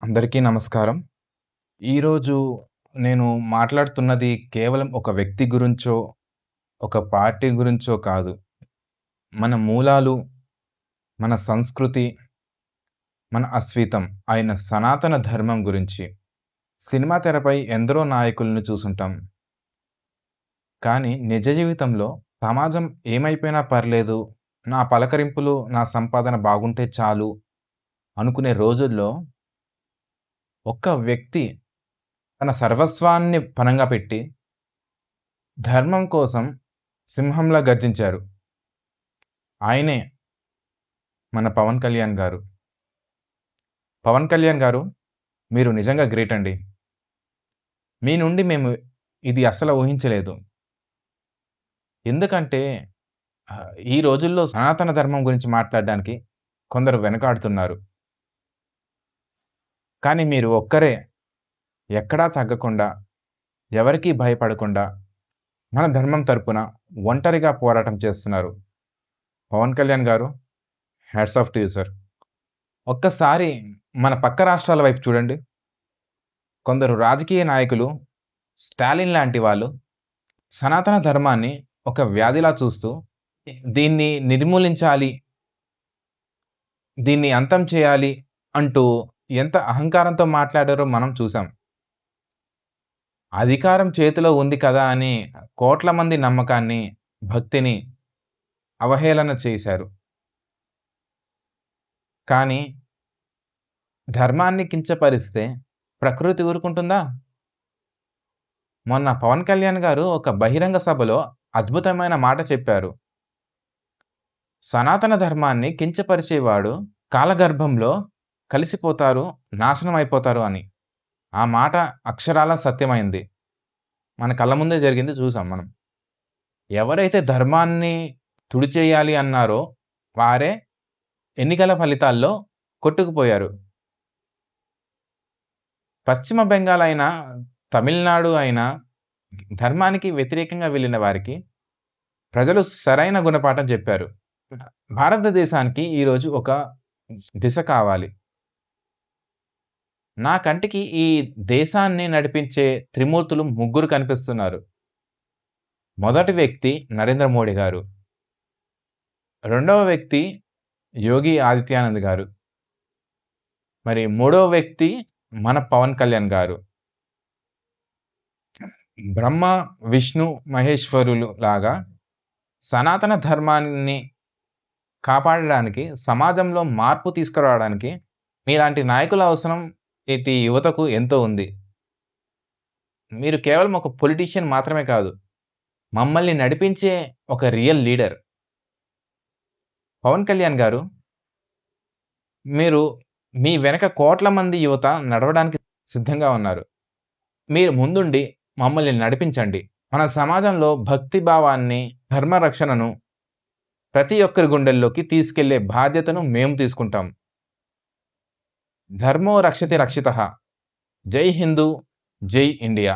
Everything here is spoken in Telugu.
అందరికీ నమస్కారం. ఈరోజు నేను మాట్లాడుతున్నది కేవలం ఒక వ్యక్తి గురించో, ఒక పార్టీ గురించో కాదు. మన మూలాలు, మన సంస్కృతి, మన అస్తిత్వం అయిన సనాతన ధర్మం గురించి. సినిమా తెరపై ఎందరో నాయకులను చూసుంటాం. కానీ నిజ జీవితంలో సమాజం ఏమైపోయినా పర్లేదు, నా పలకరింపులు, నా సంపాదన బాగుంటే చాలు అనుకునే రోజుల్లో ఒక్క వ్యక్తి తన సర్వస్వాన్ని పణంగా పెట్టి ధర్మం కోసం సింహంలా గర్జించారు. ఆయనే మన పవన్ కళ్యాణ్ గారు. పవన్ కళ్యాణ్ గారు, మీరు నిజంగా గ్రేట్ అండి. మీ నుండి మేము ఇది అస్సలు ఊహించలేదు. ఎందుకంటే ఈ రోజుల్లో సనాతన ధర్మం గురించి మాట్లాడడానికి కొందరు వెనకాడుతున్నారు. కానీ మీరు ఒక్కరే ఎక్కడా తగ్గకుండా, ఎవరికీ భయపడకుండా మన ధర్మం తరపున ఒంటరిగా పోరాటం చేస్తున్నారు. పవన్ కళ్యాణ్ గారు, hats off to you sir. ఒక్కసారి మన పక్క రాష్ట్రాల వైపు చూడండి. కొందరు రాజకీయ నాయకులు, స్టాలిన్ లాంటి వాళ్ళు సనాతన ధర్మాన్ని ఒక వ్యాధిలా చూస్తూ దీన్ని నిర్మూలించాలి, దీన్ని అంతం చేయాలి అంటూ ఎంత అహంకారంతో మాట్లాడారో మనం చూసాం. అధికారం చేతిలో ఉంది కదా అని కోట్ల మంది నమ్మకాన్ని, భక్తిని అవహేళన చేశారు. కానీ ధర్మాన్ని కించపరిస్తే ప్రకృతి ఊరుకుంటుందా? మొన్న పవన్ కళ్యాణ్ గారు ఒక బహిరంగ సభలో అద్భుతమైన మాట చెప్పారు. సనాతన ధర్మాన్ని కించపరిచేవాడు కాలగర్భంలో కలిసిపోతారు, నాశనం అయిపోతారు అని. ఆ మాట అక్షరాల సత్యమైంది. మన కళ్ళ ముందే జరిగింది, చూసాం మనం. ఎవరైతే ధర్మాన్ని తుడిచేయాలి అన్నారో వారే ఎన్నికల ఫలితాల్లో కొట్టుకుపోయారు. పశ్చిమ బెంగాల్ అయినా, తమిళనాడు అయినా ధర్మానికి వ్యతిరేకంగా వెళ్ళిన వారికి ప్రజలు సరైన గుణపాఠం చెప్పారు. భారతదేశానికి ఈరోజు ఒక దిశ కావాలి. నా కంటికి ఈ దేశాన్ని నడిపించే త్రిమూర్తులు ముగ్గురు కనిపిస్తున్నారు. మొదటి వ్యక్తి నరేంద్ర మోడీ గారు. రెండవ వ్యక్తి యోగి ఆదిత్యానంద్ గారు. మరి మూడవ వ్యక్తి మన పవన్ కళ్యాణ్ గారు. బ్రహ్మ, విష్ణు, మహేశ్వరులు లాగా సనాతన ధర్మాన్ని కాపాడడానికి, సమాజంలో మార్పు తీసుకురావడానికి మీలాంటి నాయకుల అవసరం నేటి యువతకు ఎంతో ఉంది. మీరు కేవలం ఒక పొలిటీషియన్ మాత్రమే కాదు, మమ్మల్ని నడిపించే ఒక రియల్ లీడర్. పవన్ కళ్యాణ్ గారు, మీరు మీ వెనక కోట్ల మంది యువత నడవడానికి సిద్ధంగా ఉన్నారు. మీరు ముందుండి మమ్మల్ని నడిపించండి. మన సమాజంలో భక్తి భావాన్ని, ధర్మ రక్షణను ప్రతి ఒక్కరి గుండెల్లోకి తీసుకెళ్లే బాధ్యతను మేము తీసుకుంటాం. ధర్మో రక్షతి రక్షితః. జై హిందూ, జై ఇండియా.